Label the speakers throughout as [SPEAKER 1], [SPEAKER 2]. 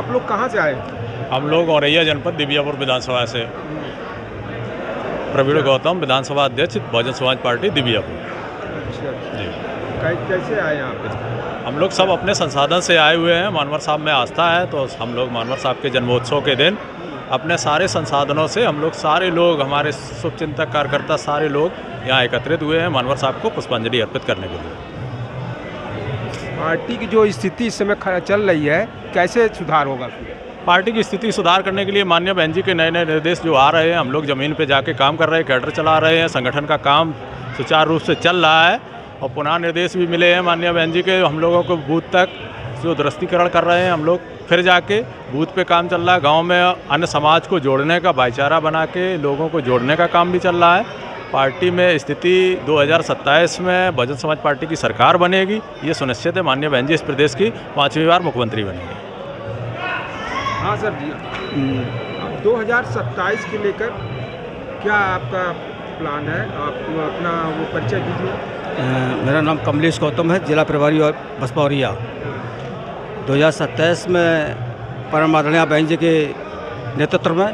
[SPEAKER 1] आप लोग कहाँ से आए?
[SPEAKER 2] हम लोग औरैया जनपद दिव्यापुर विधानसभा से। प्रवीण गौतम, विधानसभा अध्यक्ष, बहुजन समाज पार्टी दिव्यापुर।
[SPEAKER 1] अच्छा,
[SPEAKER 2] जी,
[SPEAKER 1] कैसे आए यहाँ पे?
[SPEAKER 2] हम लोग सब अपने संसाधन से आए हुए हैं। मानवर साहब में आस्था है तो हम लोग मानवर साहब के जन्मोत्सव के दिन अपने सारे संसाधनों से हम लोग सारे लोग, हमारे शुभचिंतक कार्यकर्ता सारे लोग यहाँ एकत्रित हुए हैं मानवर साहब को पुष्पांजलि अर्पित करने के लिए।
[SPEAKER 1] पार्टी की जो स्थिति इस समय चल रही है, कैसे सुधार होगा?
[SPEAKER 2] पार्टी की स्थिति सुधार करने के लिए माननीय बहन जी के नए नए निर्देश जो आ रहे हैं, हम लोग ज़मीन पे जाके काम कर रहे हैं, कैडर चला रहे हैं, संगठन का काम सुचारू रूप से चल रहा है और पुनः निर्देश भी मिले हैं माननीय बहन जी के। हम लोगों को बूथ तक जो दुरुस्तीकरण कर रहे हैं, हम लोग फिर जाके बूथ पे काम चल रहा है। गांव में अन्य समाज को जोड़ने का, भाईचारा बना के लोगों को जोड़ने का काम भी चल रहा है। पार्टी में स्थिति 2027 में बहुजन समाज पार्टी की सरकार बनेगी, ये सुनिश्चित है। माननीय बहन जी इस प्रदेश की 5वीं बार मुख्यमंत्री बनेंगे।
[SPEAKER 1] हाँ सर जी, 2027 के लेकर क्या आपका प्लान है? आप अपना वो परिचय दीजिए।
[SPEAKER 3] मेरा नाम कमलेश गौतम है, जिला प्रभारी और बसपा औरैया। 2027 में परम आदरणीय बहन जी के नेतृत्व में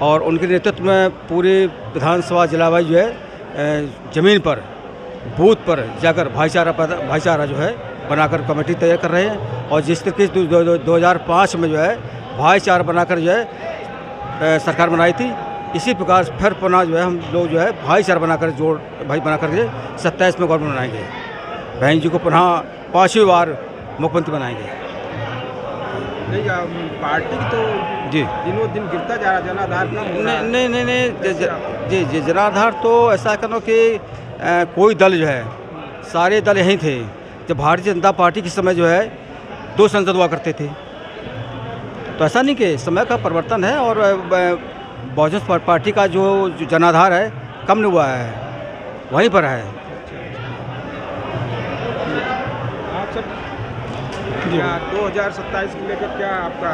[SPEAKER 3] और उनके नेतृत्व में पूरे विधानसभा जिला वाइज जो है ज़मीन पर, बूथ पर जाकर भाईचारा जो है बनाकर कमेटी तैयार कर रहे हैं। और जिस तरीके से 2005 में जो है भाईचारा बनाकर जो है सरकार बनाई थी, इसी प्रकार फिर पुनः जो है हम लोग जो है भाईचारा बनाकर बनाकर के 27 में गवर्नमेंट बनाएंगे। बहन जी को पुनः 5वीं बार मुख्यमंत्री बनाएंगे।
[SPEAKER 1] नहीं, पार्टी की तो
[SPEAKER 3] जी
[SPEAKER 1] दिनों दिन गिरता जा रहा, जनाधार कम हो रहा है।
[SPEAKER 3] नहीं जी, जनाधार तो ऐसा करो कि कोई दल जो है, सारे दल यहीं थे। जब भारतीय जनता पार्टी के समय जो है 2 सांसद हुआ करते थे, तो ऐसा नहीं कि समय का परिवर्तन है और बहुजन पार्टी का जो जनाधार है कम नहीं हुआ है, वहीं पर है।
[SPEAKER 1] आप सब क्या 2027 को लेकर क्या आपका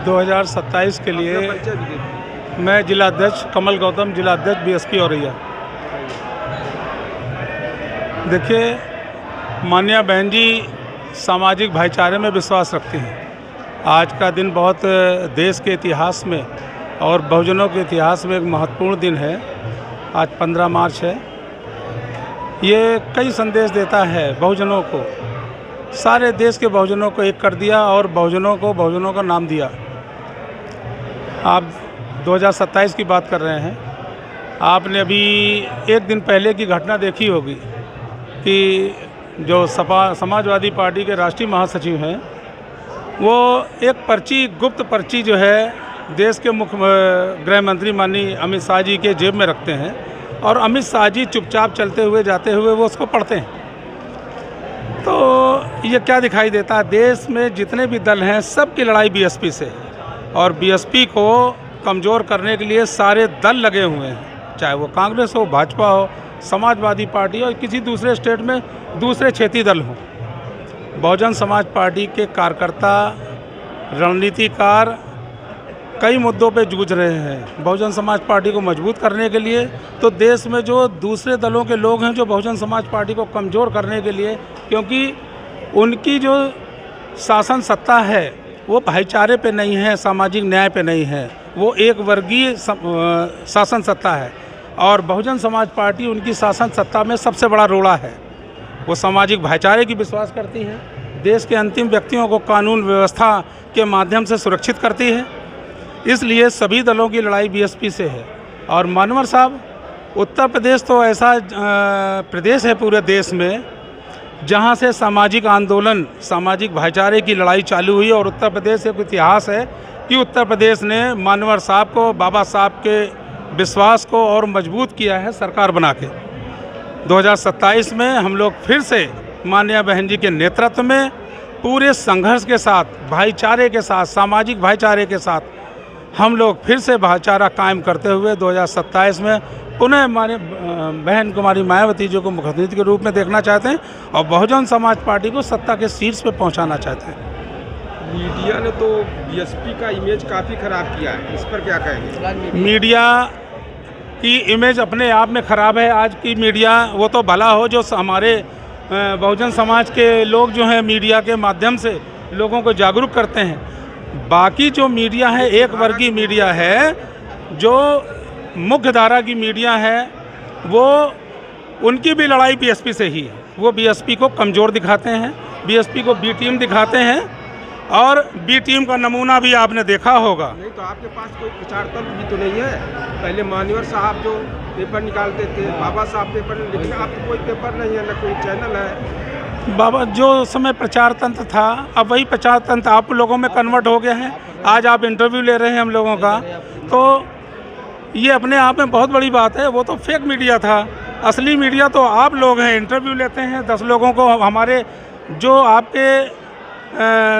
[SPEAKER 4] 2027 के लिए
[SPEAKER 1] अपना परिचय भी दीजिए।
[SPEAKER 4] मैं जिला अध्यक्ष कमल गौतम, जिला अध्यक्ष बीएसपी औरैया। देखिए, माननीय बहन जी सामाजिक भाईचारे में विश्वास रखती हैं। आज का दिन बहुत देश के इतिहास में और बहुजनों के इतिहास में एक महत्वपूर्ण दिन है। आज 15 मार्च है। ये कई संदेश देता है बहुजनों को, सारे देश के बहुजनों को एक कर दिया और बहुजनों का नाम दिया। आप 2027 की बात कर रहे हैं। आपने अभी एक दिन पहले की घटना देखी होगी कि जो समाजवादी पार्टी के राष्ट्रीय महासचिव हैं, वो एक पर्ची, गुप्त पर्ची जो है देश के मुख्य गृह मंत्री माननीय अमित शाह जी के जेब में रखते हैं और अमित शाह जी चुपचाप चलते हुए जाते हुए वो उसको पढ़ते हैं। तो ये क्या दिखाई देता है? देश में जितने भी दल हैं सबकी लड़ाई बीएसपी से है और बीएसपी को कमज़ोर करने के लिए सारे दल लगे हुए हैं, चाहे वो कांग्रेस हो, भाजपा हो, समाजवादी पार्टी हो, किसी दूसरे स्टेट में दूसरे क्षेत्रीय दल हों। बहुजन समाज पार्टी के कार्यकर्ता, रणनीतिकार कई मुद्दों पे जूझ रहे हैं। बहुजन समाज पार्टी को मजबूत करने के लिए तो देश में जो दूसरे दलों के लोग हैं जो बहुजन समाज पार्टी को कमज़ोर करने के लिए, क्योंकि उनकी जो शासन सत्ता है वो भाईचारे पे नहीं है, सामाजिक न्याय पे नहीं है, वो एक वर्गीय शासन सत्ता है। और बहुजन समाज पार्टी उनकी शासन सत्ता में सबसे बड़ा रोड़ा है। वो सामाजिक भाईचारे की विश्वास करती है, देश के अंतिम व्यक्तियों को कानून व्यवस्था के माध्यम से सुरक्षित करती है। इसलिए सभी दलों की लड़ाई बीएसपी से है। और मानवर साहब, उत्तर प्रदेश तो ऐसा प्रदेश है पूरे देश में जहां से सामाजिक आंदोलन, सामाजिक भाईचारे की लड़ाई चालू हुई। और उत्तर प्रदेश एक इतिहास है कि उत्तर प्रदेश ने मानवर साहब को, बाबा साहब के विश्वास को और मजबूत किया है सरकार बना के। 2027 में हम लोग फिर से माननीय बहन जी के नेतृत्व में पूरे संघर्ष के साथ, भाईचारे के साथ, सामाजिक भाईचारे के साथ हम लोग फिर से भाईचारा कायम करते हुए 2027 में पुनः हमारे बहन कुमारी मायावती जी को मुख्यमंत्री के रूप में देखना चाहते हैं और बहुजन समाज पार्टी को सत्ता के शीर्ष पे पहुंचाना चाहते हैं।
[SPEAKER 1] मीडिया ने तो बीएसपी का इमेज काफ़ी ख़राब किया है, इस पर क्या कहेंगे?
[SPEAKER 4] मीडिया की इमेज अपने आप में ख़राब है। आज की मीडिया वो तो भला हो जो हमारे बहुजन समाज के लोग जो हैं मीडिया के माध्यम से लोगों को जागरूक करते हैं। बाकी जो मीडिया है, एक वर्गीय मीडिया है, जो मुख्य धारा की मीडिया है, वो उनकी भी लड़ाई बीएसपी से ही है। वो बीएसपी को कमज़ोर दिखाते हैं, बीएसपी को बी टीम दिखाते हैं, और बी टीम का नमूना भी आपने देखा होगा।
[SPEAKER 1] नहीं तो आपके पास कोई प्रचार तंत्र भी तो नहीं है। पहले मान्यवर साहब जो पेपर निकालते थे, बाबा साहब पेपर, लेकिन अब तो कोई पेपर नहीं है, ना कोई चैनल है।
[SPEAKER 4] बाबा जो समय प्रचार तंत्र था, अब वही प्रचार तंत्र आप लोगों में कन्वर्ट हो गया है। आज आप इंटरव्यू ले रहे हैं हम लोगों का, तो ये अपने आप में बहुत बड़ी बात है। वो तो फेक मीडिया था, असली मीडिया तो आप लोग हैं। इंटरव्यू लेते हैं 10 लोगों को, हमारे जो आपके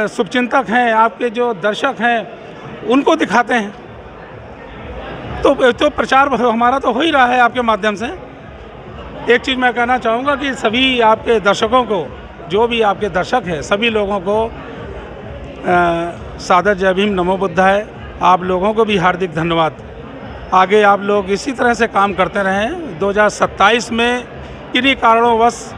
[SPEAKER 4] शुभचिंतक हैं, आपके जो दर्शक हैं, उनको दिखाते हैं। तो प्रचार हमारा तो हो ही रहा है आपके माध्यम से। एक चीज़ मैं कहना चाहूँगा कि सभी आपके दर्शकों को, जो भी आपके दर्शक हैं, सभी लोगों को सादर जय भीम, नमो बुद्धाय। आप लोगों को भी हार्दिक धन्यवाद। आगे आप लोग इसी तरह से काम करते रहें। 2027 में किन्हीं कारणोंवश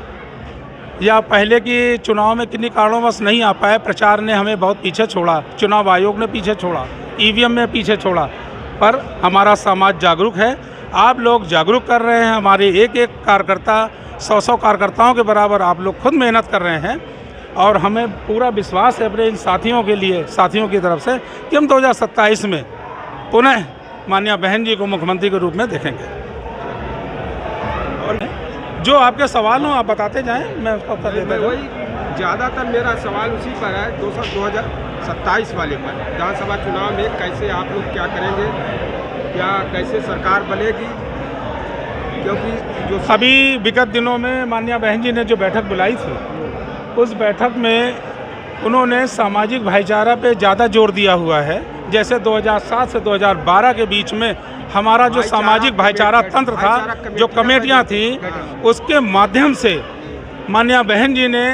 [SPEAKER 4] या पहले की चुनाव में किन्हीं कारणोंवश नहीं आ पाए, प्रचार ने हमें बहुत पीछे छोड़ा, चुनाव आयोग ने पीछे छोड़ा, ईवीएम में पीछे छोड़ा, पर हमारा समाज जागरूक है। आप लोग जागरूक कर रहे हैं। हमारे एक एक कार्यकर्ता 100 कार्यकर्ताओं के बराबर आप लोग खुद मेहनत कर रहे हैं, और हमें पूरा विश्वास है अपने इन साथियों के लिए, साथियों की तरफ से, कि हम 2027 में पुनः माननीय बहन जी को मुख्यमंत्री के रूप में देखेंगे। और जो आपके सवाल हों आप बताते जाएं, मैं उसका उत्तर देता हूँ।
[SPEAKER 1] वही ज़्यादातर मेरा सवाल उसी पर है, 2027 वाले पर। विधानसभा चुनाव में कैसे आप लोग क्या करेंगे, क्या कैसे सरकार बनेगी? क्योंकि जो
[SPEAKER 4] अभी विगत दिनों में माननीय बहन जी ने जो बैठक बुलाई थी, उस बैठक में उन्होंने सामाजिक भाईचारा पे ज़्यादा जोर दिया हुआ है। जैसे 2007 से 2012 के बीच में हमारा जो सामाजिक भाईचारा तंत्र था, जो कमेटियां थी, उसके माध्यम से माननीय बहन जी ने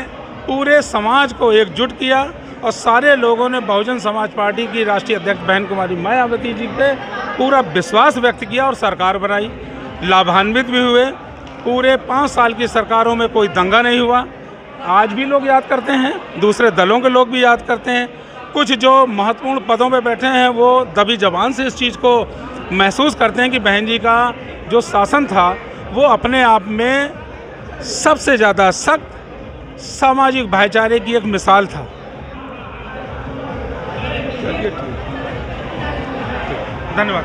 [SPEAKER 4] पूरे समाज को एकजुट किया, और सारे लोगों ने बहुजन समाज पार्टी की राष्ट्रीय अध्यक्ष बहन कुमारी मायावती जी पे पूरा विश्वास व्यक्त किया और सरकार बनाई। लाभान्वित भी हुए। पूरे 5 साल की सरकारों में कोई दंगा नहीं हुआ। आज भी लोग याद करते हैं, दूसरे दलों के लोग भी याद करते हैं। कुछ जो महत्वपूर्ण पदों पे बैठे हैं, वो दबी जबान से इस चीज़ को महसूस करते हैं कि बहन जी का जो शासन था, वो अपने आप में सबसे ज़्यादा सख्त सामाजिक भाईचारे की एक मिसाल था।
[SPEAKER 1] चलिए ठीक,
[SPEAKER 4] धन्यवाद।